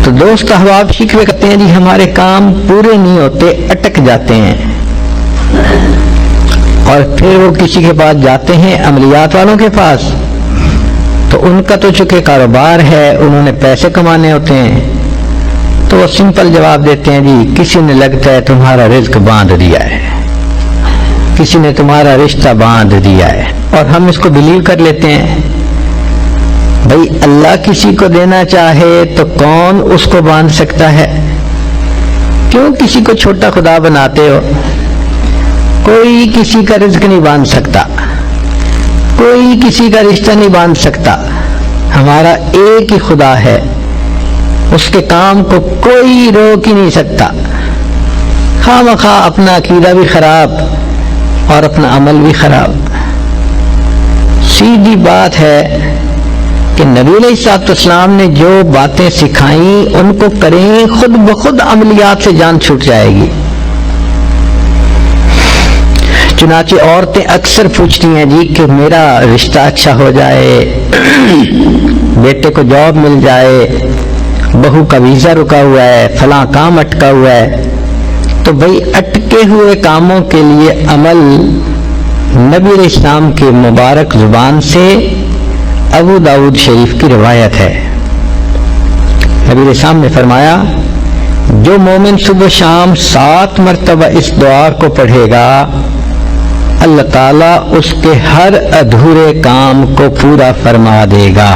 تو دوست احباب شکوے کرتے ہیں جی ہمارے کام پورے نہیں ہوتے، اٹک جاتے ہیں، اور پھر وہ کسی کے پاس جاتے ہیں، عملیات والوں کے پاس، تو ان کا تو چونکہ کاروبار ہے، انہوں نے پیسے کمانے ہوتے ہیں، تو وہ سمپل جواب دیتے ہیں جی کسی نے لگتا ہے تمہارا رزق باندھ دیا ہے، کسی نے تمہارا رشتہ باندھ دیا ہے، اور ہم اس کو بلیو کر لیتے ہیں۔ بھائی اللہ کسی کو دینا چاہے تو کون اس کو باندھ سکتا ہے؟ کیوں کسی کو چھوٹا خدا بناتے ہو؟ کوئی کسی کا رزق نہیں باندھ سکتا، کوئی کسی کا رشتہ نہیں باندھ سکتا، ہمارا ایک ہی خدا ہے، اس کے کام کو کوئی روک ہی نہیں سکتا۔ خواہ مخواہ اپنا عقیدہ بھی خراب اور اپنا عمل بھی خراب۔ سیدھی بات ہے کہ نبی علیہ الصلوۃ والسلام نے جو باتیں سکھائیں ان کو کریں، خود بخود عملیات سے جان چھوٹ جائے گی۔ چنانچہ عورتیں اکثر پوچھتی ہیں جی کہ میرا رشتہ اچھا ہو جائے، بیٹے کو جاب مل جائے، بہو کا ویزا رکا ہوا ہے، فلاں کام اٹکا ہوا ہے۔ تو بھئی اٹکے ہوئے کاموں کے لیے عمل نبی علیہ السلام کے مبارک زبان سے ابو داؤد شریف کی روایت ہے۔ نبی علیہ السلام نے فرمایا جو مومن صبح شام 7 مرتبہ اس دعا کو پڑھے گا، اللہ تعالیٰ اس کے ہر ادھورے کام کو پورا فرما دے گا۔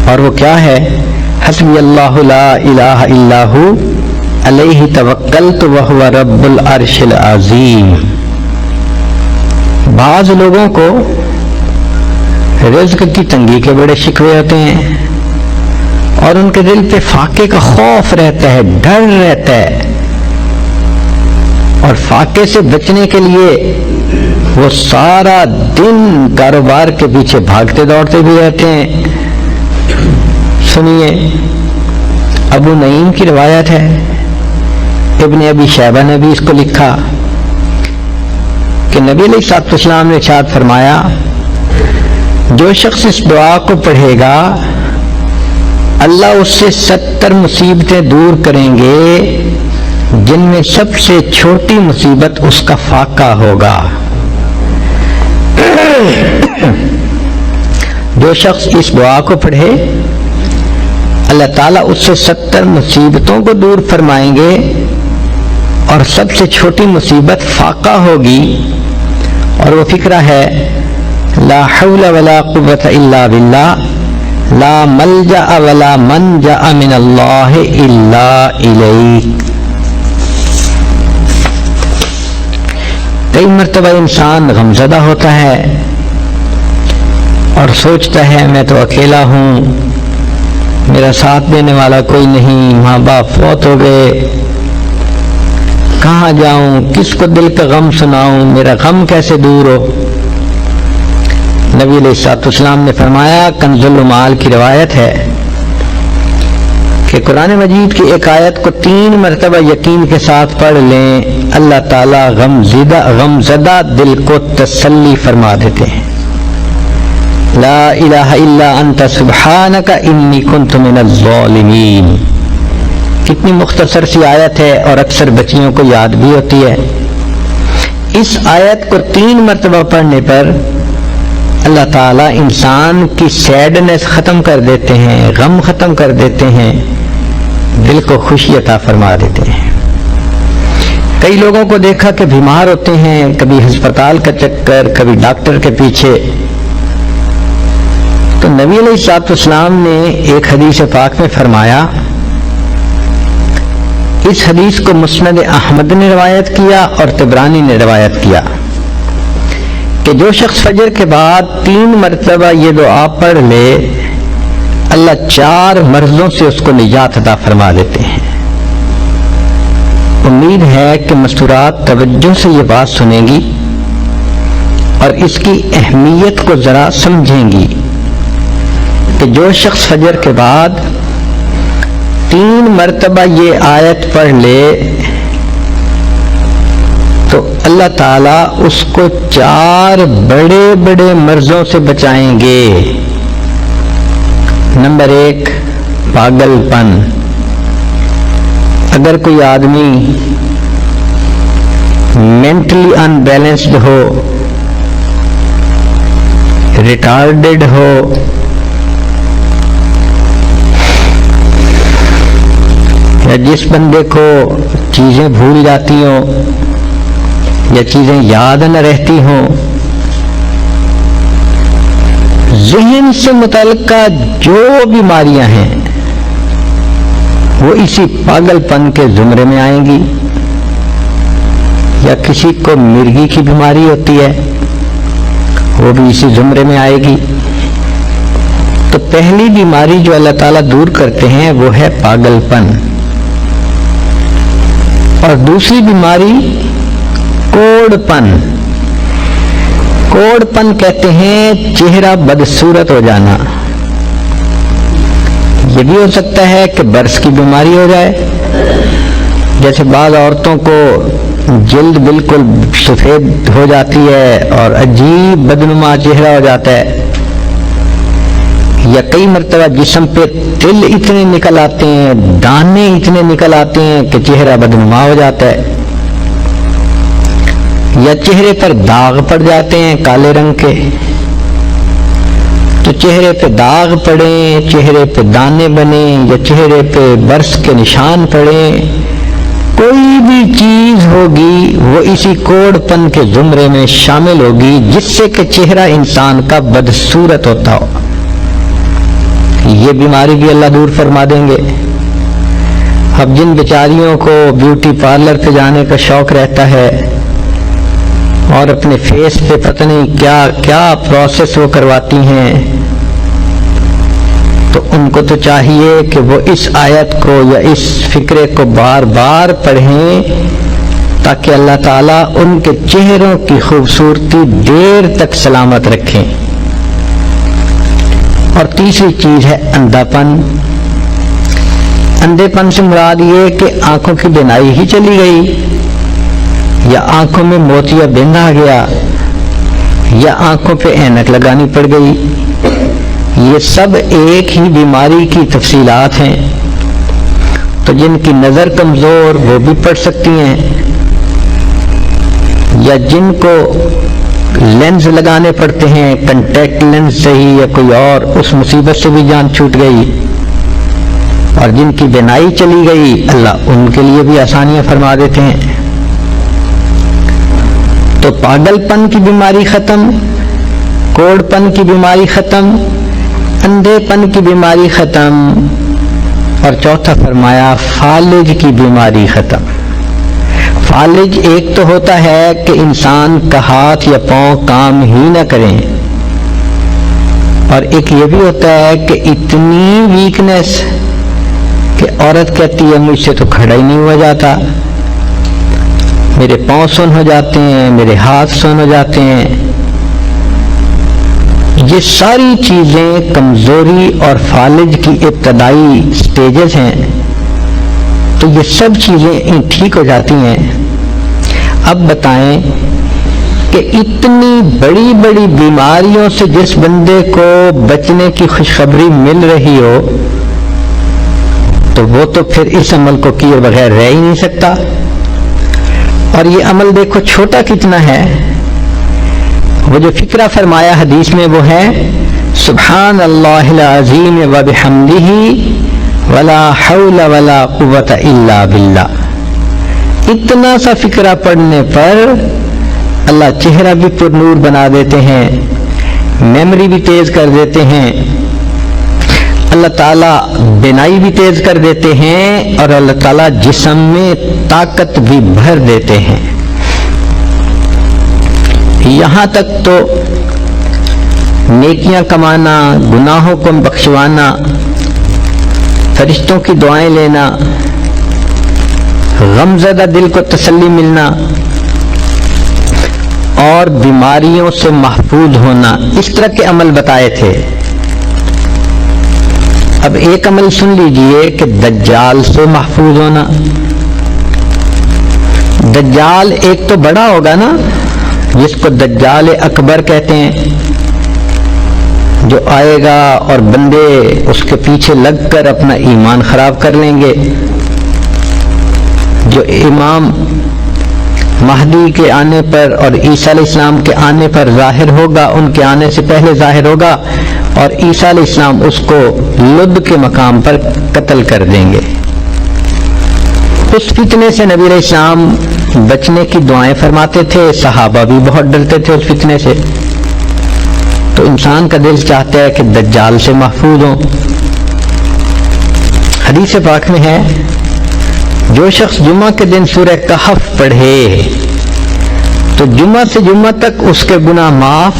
اور وہ کیا ہے؟ حسبی اللہ لا الہ الا ہو علیہ توکلت وہو رب العرش العظیم۔ بعض لوگوں کو رزق کی تنگی کے بڑے شکوے ہوتے ہیں، اور ان کے دل پہ فاقے کا خوف رہتا ہے، ڈر رہتا ہے، اور فاقے سے بچنے کے لیے وہ سارا دن کاروبار کے پیچھے بھاگتے دوڑتے بھی رہتے ہیں۔ سنیے، ابو نعیم کی روایت ہے، ابن ابی شیبہ نے بھی اس کو لکھا کہ نبی علیہ الصلوۃ والسلام نے ارشاد فرمایا جو شخص اس دعا کو پڑھے گا اللہ اس سے 70 مصیبتیں دور کریں گے، جن میں سب سے چھوٹی مصیبت اس کا فاقہ ہوگا۔ جو شخص اس دعا کو پڑھے اللہ تعالیٰ اس سے 70 مصیبتوں کو دور فرمائیں گے، اور سب سے چھوٹی مصیبت فاقہ ہوگی، اور وہ فکرہ ہے لا حول ولا قوت الا باللہ، لا ملجأ ولا منجأ من اللہ الا الیہ۔ کئی مرتبہ انسان غمزدہ ہوتا ہے اور سوچتا ہے میں تو اکیلا ہوں، میرا ساتھ دینے والا کوئی نہیں، ماں باپ فوت ہو گئے، کہاں جاؤں، کس کو دل کا غم سناؤں، میرا غم کیسے دور ہو۔ نبی علیہ الصلوۃ والسلام نے فرمایا، کنز المال کی روایت ہے کہ قرآن مجید کی ایک آیت کو 3 مرتبہ یقین کے ساتھ پڑھ لیں، اللہ تعالیٰ غمزدہ دل کو تسلی فرما دیتے ہیں۔ لا الہ الا انت سبحانک انی کنت من الظالمین۔ کتنی مختصر سی آیت ہے اور اکثر بچیوں کو یاد بھی ہوتی ہے۔ اس آیت کو 3 مرتبہ پڑھنے پر اللہ تعالیٰ انسان کی سیڈنس ختم کر دیتے ہیں، غم ختم کر دیتے ہیں، دل کو خوشی عطا فرما دیتے ہیں۔ کئی لوگوں کو دیکھا کہ بیمار ہوتے ہیں، کبھی ہسپتال کا چکر، کبھی ڈاکٹر کے پیچھے، تو نبی علیہ الصلوۃ والسلام نے ایک حدیث پاک میں فرمایا، اس حدیث کو مسند احمد نے روایت کیا اور طبرانی نے روایت کیا کہ جو شخص فجر کے بعد 3 مرتبہ یہ دعا پڑھ لے اللہ 4 مرضوں سے اس کو نجات عطا فرما دیتے ہیں۔ امید ہے کہ مستورات توجہ سے یہ بات سنیں گی اور اس کی اہمیت کو ذرا سمجھیں گی کہ جو شخص فجر کے بعد 3 مرتبہ یہ آیت پڑھ لے تو اللہ تعالیٰ اس کو 4 بڑے بڑے مرضوں سے بچائیں گے۔ نمبر 1، پاگل پن. اگر کوئی آدمی مینٹلی ان بیلنسڈ ہو، ریٹارڈڈ ہو، یا جس بندے کو چیزیں بھول جاتی ہوں یا چیزیں یاد نہ رہتی ہوں، ذہن سے متعلقہ جو بیماریاں ہیں وہ اسی پاگل پن کے زمرے میں آئیں گی. یا کسی کو مرگی کی بیماری ہوتی ہے وہ بھی اسی زمرے میں آئے گی. تو پہلی بیماری جو اللہ تعالیٰ دور کرتے ہیں وہ ہے پاگل پن، اور دوسری بیماری کوڑ پن. کوڑ پن کہتے ہیں چہرہ بدصورت ہو جانا. یہ بھی ہو سکتا ہے کہ برس کی بیماری ہو جائے، جیسے بعض عورتوں کو جلد بالکل سفید ہو جاتی ہے اور عجیب بدنما چہرہ ہو جاتا ہے، یا کئی مرتبہ جسم پہ تل اتنے نکل آتے ہیں، دانے اتنے نکل آتے ہیں کہ چہرہ بدنما ہو جاتا ہے، یا چہرے پر داغ پڑ جاتے ہیں کالے رنگ کے. تو چہرے پہ داغ پڑیں، چہرے پہ دانے بنیں، یا چہرے پہ برس کے نشان پڑیں، کوئی بھی چیز ہوگی وہ اسی کوڑ پن کے زمرے میں شامل ہوگی جس سے کہ چہرہ انسان کا بدصورت ہوتا ہو. یہ بیماری بھی اللہ دور فرما دیں گے. اب جن بیچاریوں کو بیوٹی پارلر پہ جانے کا شوق رہتا ہے اور اپنے فیس پہ پتہ نہیں کیا کیا پروسیس وہ کرواتی ہیں، تو ان کو تو چاہیے کہ وہ اس آیت کو یا اس فکرے کو بار بار پڑھیں تاکہ اللہ تعالیٰ ان کے چہروں کی خوبصورتی دیر تک سلامت رکھیں. اور تیسری چیز ہے اندھا پن. اندھے پن سے مراد یہ کہ آنکھوں کی بینائی ہی چلی گئی، یا آنکھوں میں موتیا بند آ گیا، یا آنکھوں پہ اینک لگانی پڑ گئی. یہ سب ایک ہی بیماری کی تفصیلات ہیں. تو جن کی نظر کمزور وہ بھی پڑھ سکتی ہیں، یا جن کو لینز لگانے پڑتے ہیں، کنٹیکٹ لینز سے ہی یا کوئی اور، اس مصیبت سے بھی جان چھوٹ گئی. اور جن کی بینائی چلی گئی اللہ ان کے لیے بھی آسانیاں فرما دیتے ہیں. تو پاگل پن کی بیماری ختم، کوڑ پن کی بیماری ختم، اندھے پن کی بیماری ختم، اور چوتھا فرمایا فالج کی بیماری ختم. فالج ایک تو ہوتا ہے کہ انسان کا ہاتھ یا پاؤں کام ہی نہ کریں، اور ایک یہ بھی ہوتا ہے کہ اتنی ویکنس کہ عورت کہتی ہے مجھ سے تو کھڑا ہی نہیں ہوا جاتا، میرے پاؤں سن ہو جاتے ہیں، میرے ہاتھ سن ہو جاتے ہیں. یہ ساری چیزیں کمزوری اور فالج کی ابتدائی سٹیجز ہیں. تو یہ سب چیزیں ٹھیک ہو جاتی ہیں. اب بتائیں کہ اتنی بڑی بڑی بیماریوں سے جس بندے کو بچنے کی خوشخبری مل رہی ہو تو وہ تو پھر اس عمل کو کیے بغیر رہ ہی نہیں سکتا. اور یہ عمل دیکھو چھوٹا کتنا ہے. وہ جو فکرہ فرمایا حدیث میں وہ ہے سبحان اللہ العظیم و بحمدہ ولا حول ولا قوت الا باللہ. اتنا سا فکرہ پڑھنے پر اللہ چہرہ بھی پر نور بنا دیتے ہیں، میموری بھی تیز کر دیتے ہیں، اللہ تعالیٰ بینائی بھی تیز کر دیتے ہیں، اور اللہ تعالیٰ جسم میں طاقت بھی بھر دیتے ہیں. یہاں تک تو نیکیاں کمانا، گناہوں کو بخشوانا، فرشتوں کی دعائیں لینا، غمزدہ دل کو تسلی ملنا، اور بیماریوں سے محفوظ ہونا، اس طرح کے عمل بتائے تھے. اب ایک عمل سن لیجئے کہ دجال سے محفوظ ہونا. دجال ایک تو بڑا ہوگا نا، جس کو دجال اکبر کہتے ہیں. جو آئے گا اور بندے اس کے پیچھے لگ کر اپنا ایمان خراب کر لیں گے. جو امام مہدی کے آنے پر اور عیسیٰ علیہ السلام کے آنے پر ظاہر ہوگا، ان کے آنے سے پہلے ظاہر ہوگا، اور عیسیٰ علیہ السلام اس کو لد کے مقام پر قتل کر دیں گے. اس فتنے سے نبی علیہ السلام بچنے کی دعائیں فرماتے تھے، صحابہ بھی بہت ڈرتے تھے اس فتنے سے. تو انسان کا دل چاہتا ہے کہ دجال سے محفوظ ہوں. حدیث پاک میں ہے جو شخص جمعہ کے دن سورہ کہف پڑھے تو جمعہ سے جمعہ تک اس کے گناہ معاف،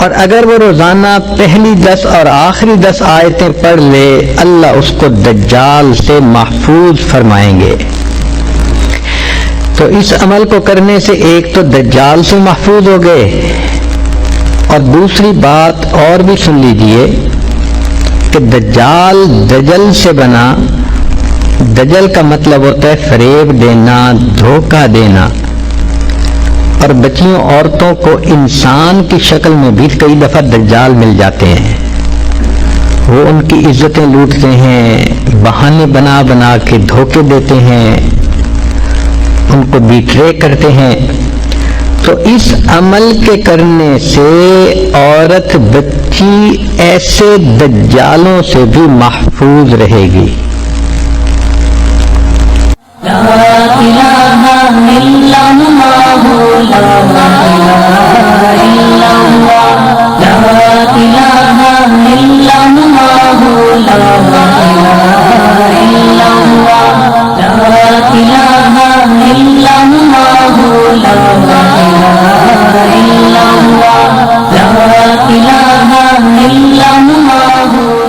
اور اگر وہ روزانہ پہلی 10 اور آخری 10 آیتیں پڑھ لے اللہ اس کو دجال سے محفوظ فرمائیں گے. تو اس عمل کو کرنے سے ایک تو دجال سے محفوظ ہو گئے، اور دوسری بات اور بھی سن لیجئے کہ دجال دجل سے بنا. دجل کا مطلب ہوتا ہے فریب دینا، دھوکہ دینا. اور بچیوں عورتوں کو انسان کی شکل میں بھی کئی دفعہ دجال مل جاتے ہیں. وہ ان کی عزتیں لوٹتے ہیں، بہانے بنا بنا کے دھوکے دیتے ہیں، ان کو بیٹرے کرتے ہیں. تو اس عمل کے کرنے سے عورت بچی ایسے دجالوں سے بھی محفوظ رہے گی. لا الہ الا اللہ، لا الہ الا اللہ، لا الہ الا اللہ، لا الہ الا اللہ، لا الہ الا اللہ، لا الہ الا اللہ، لا الہ الا اللہ.